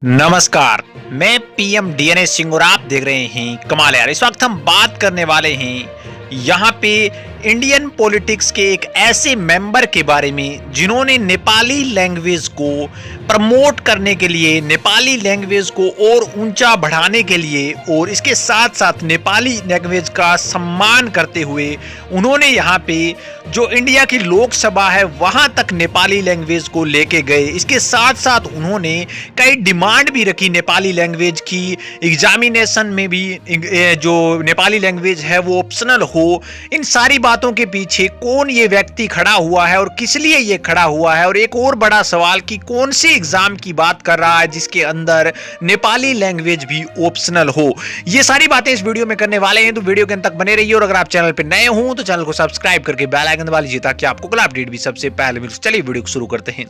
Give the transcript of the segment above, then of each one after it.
नमस्कार। मैं PM DNA Singh और आप देख रहे हैं कमाल यार। इस वक्त हम बात करने वाले हैं यहाँ पे इंडियन पॉलिटिक्स के एक ऐसे मेंबर के बारे में जिन्होंने नेपाली लैंग्वेज को प्रमोट करने के लिए, नेपाली लैंग्वेज को और ऊंचा बढ़ाने के लिए और इसके साथ साथ नेपाली लैंग्वेज का सम्मान करते हुए उन्होंने यहाँ पे जो इंडिया की लोकसभा है वहाँ तक नेपाली लैंग्वेज को लेके गए। इसके साथ साथ उन्होंने कई डिमांड भी रखी नेपाली लैंग्वेज की, एग्जामिनेशन में भी जो नेपाली लैंग्वेज है वो ऑप्शनल हो। इन सारी बातों के पीछे कौन ये व्यक्ति खड़ा हुआ है और किस लिए ये खड़ा हुआ है, और एक और बड़ा सवाल कि कौन से एग्जाम की बात कर रहा है जिसके अंदर नेपाली लैंग्वेज भी ऑप्शनल हो। ये सारी बातें इस वीडियो में करने वाले हैं, तो वीडियो के अंत तक बने रहिए। और अगर आप चैनल पे नए हो तो चैनल को सब्सक्राइब करके बेल आइकन दबा लीजिए ताकि आपको कल अपडेट भी सबसे पहले मिले। चलिए वीडियो को शुरू करते हैं।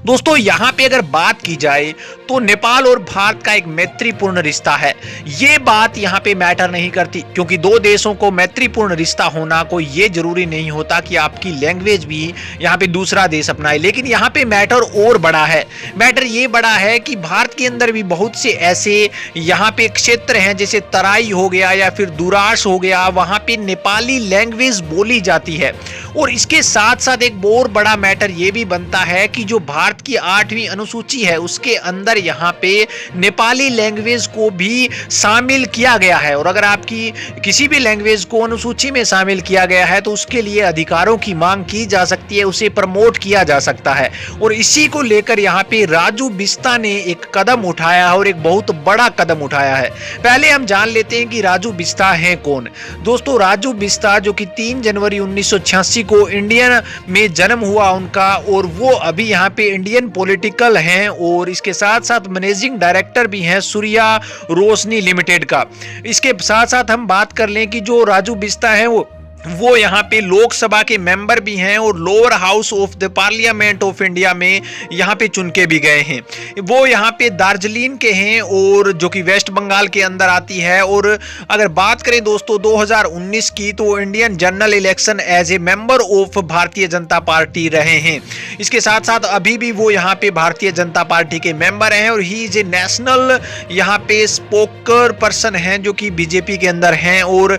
दोस्तों, यहाँ पे अगर बात की जाए तो नेपाल और भारत का एक मैत्रीपूर्ण रिश्ता है। ये बात यहाँ पे मैटर नहीं करती, क्योंकि दो देशों को मैत्रीपूर्ण रिश्ता होना कोई ये जरूरी नहीं होता कि आपकी लैंग्वेज भी यहाँ पे दूसरा देश अपनाए। लेकिन यहाँ पे मैटर और बड़ा है। मैटर ये बड़ा है कि भारत के अंदर भी बहुत से ऐसे यहाँ पे क्षेत्र हैं, जैसे तराई हो गया या फिर दुरास हो गया, वहां पे नेपाली लैंग्वेज बोली जाती है। और इसके साथ साथ एक और बड़ा मैटर ये भी बनता है कि जो भारत की 8वीं अनुसूची है उसके अंदर यहाँ पे नेपाली लैंग्वेज को भी शामिल किया गया है। और अगर आपकी किसी भी लैंग्वेज को अनुसूची में शामिल किया गया है तो उसके लिए अधिकारों की मांग की जा सकती है, उसे प्रमोट किया जा सकता है। और इसी को लेकर यहाँ पे राजू बिस्ता ने एक कदम उठाया है और एक बहुत बड़ा कदम उठाया है। पहले हम जान लेते हैं कि राजू बिस्ता है कौन। दोस्तों, राजू बिस्ता जो कि 3 जनवरी 1986 को इंडियन में जन्म हुआ उनका, और वो अभी यहाँ पे इंडियन पॉलिटिकल हैं और इसके साथ साथ मैनेजिंग डायरेक्टर भी हैं सूर्या रोशनी लिमिटेड का। इसके साथ साथ हम बात कर लें कि जो राजू बिस्ता हैं वो यहाँ पे लोकसभा के मेंबर भी हैं और lower house of the parliament of India में यहाँ पे चुन के भी गए हैं। वो यहाँ पे दार्जिलिंग के हैं और जो कि वेस्ट बंगाल के अंदर आती है। और अगर बात करें दोस्तों 2019 की, तो Indian general election as a member of Bharatiya Janata party रहे हैं। इसके साथ साथ अभी भी वो यहाँ पे भारतीय जनता पार्टी के मेंबर हैं और ही इज ए नेशनल यहाँ पे स्पोकर पर्सन हैं जो कि बीजेपी के अंदर हैं। और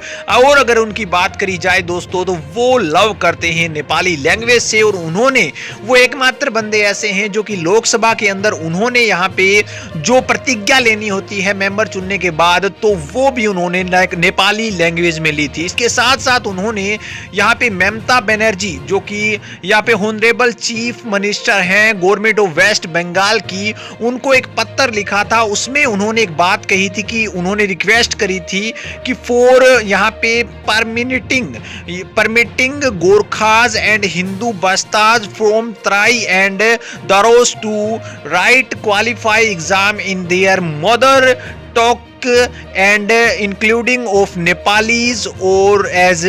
अगर उनकी बात करी जाए दोस्तों तो वो लव करते हैं नेपाली लैंग्वेज से, और उन्होंने वो एकमात्र बंदे ऐसे हैं जो कि लोकसभा के अंदर उन्होंने यहाँ पे जो प्रतिज्ञा लेनी होती है मेंबर चुनने के बाद, तो वो भी उन्होंने नेपाली लैंग्वेज में ली थी। इसके साथ साथ उन्होंने यहाँ पे ममता बनर्जी जो कि यहाँ पे ऑनरेबल चीफ मिनिस्टर हैं गवर्नमेंट ऑफ वेस्ट बंगाल की, उनको एक पत्र लिखा था। उसमें उन्होंने एक बात कही थी कि उन्होंने रिक्वेस्ट करी थी कि फॉर यहाँ पे permitting Gorkhas and Hindu Bastas from Trai and Daros to write qualify exam in their mother tongue and including of Nepalis or as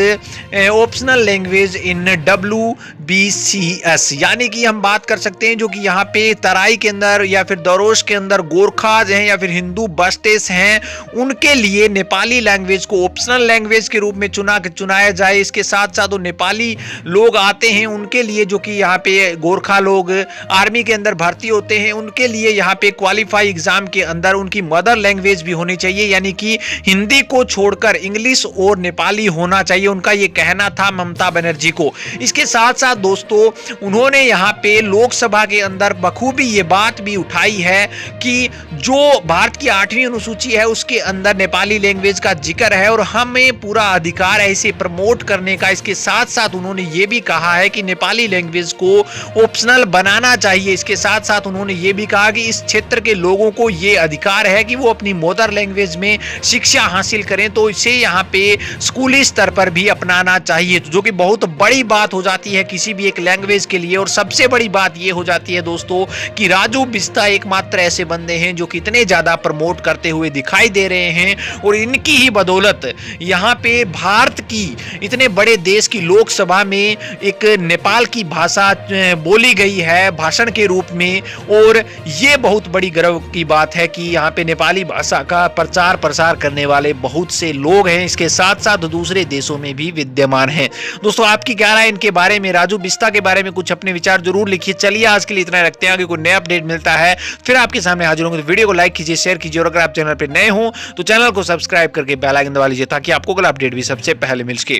optional language in WBCS। यानी कि हम बात कर सकते हैं जो कि यहाँ पे तराई के अंदर या फिर दरोश के अंदर गोरखाज हैं या फिर हिंदू बस्टेस हैं, उनके लिए नेपाली लैंग्वेज को ऑप्शनल लैंग्वेज के रूप में चुनाया जाए। इसके साथ साथ वो नेपाली लोग आते हैं उनके लिए, जो कि यहाँ पे गोरखा लोग आर्मी के अंदर भर्ती होते हैं, उनके लिए यहाँ पे क्वालिफाई एग्जाम के अंदर उनकी मदर लैंग्वेज भी होनी चाहिए, यानी कि हिंदी को छोड़कर इंग्लिश और नेपाली होना चाहिए, उनका ये कहना था ममता बनर्जी को। इसके साथ साथ दोस्तों उन्होंने यहाँ पे लोकसभा के अंदर बखूबी ये बात भी उठाई है कि जो भारत की 8वीं अनुसूची है उसके अंदर नेपाली लैंग्वेज का जिक्र है और हमें पूरा अधिकार है इसे प्रमोट करने का। इसके साथ साथ उन्होंने ये भी कहा है कि नेपाली लैंग्वेज को ऑप्शनल बनाना चाहिए। इसके साथ साथ उन्होंने ये भी कहा कि इस क्षेत्र के लोगों को ये अधिकार है कि वो अपनी मदर लैंग्वेज में शिक्षा हासिल करें, तो इसे यहाँ पे स्कूली स्तर पर भी अपनाना चाहिए, जो कि बहुत बड़ी बात हो जाती है किसी भी एक लैंग्वेज के लिए। और सबसे बड़ी बात ये हो जाती है दोस्तों कि राजू बिस्ता एकमात्र ऐसे बंदे हैं जो कितने ज्यादा प्रमोट करते हुए दिखाई दे रहे हैं, और इनकी ही बदौलत यहाँ पे भारत की इतने बड़े देश की लोकसभा में एक नेपाल की भाषा बोली गई है भाषण के रूप में। और ये बहुत बड़ी गर्व की बात है कि यहाँ पे नेपाली भाषा बिस्ता का प्रचार प्रसार करने वाले बहुत से लोग हैं, इसके साथ साथ दूसरे देशों में भी विद्यमान हैं। दोस्तों आपकी क्या राय इनके बारे में, राजू बिस्ता के बारे में कुछ अपने विचार जरूर लिखिए। चलिए आज के लिए इतना रखते हैं, आगे कोई नया अपडेट मिलता है फिर आपके सामने हाजिर होंगे। तो वीडियो को लाइक कीजिए, शेयर कीजिए और अगर आप चैनल पर नए हो तो चैनल को सब्सक्राइब करके बेल आइकन दबा लीजिए ताकि आपको अगला अपडेट भी सबसे पहले मिल सके।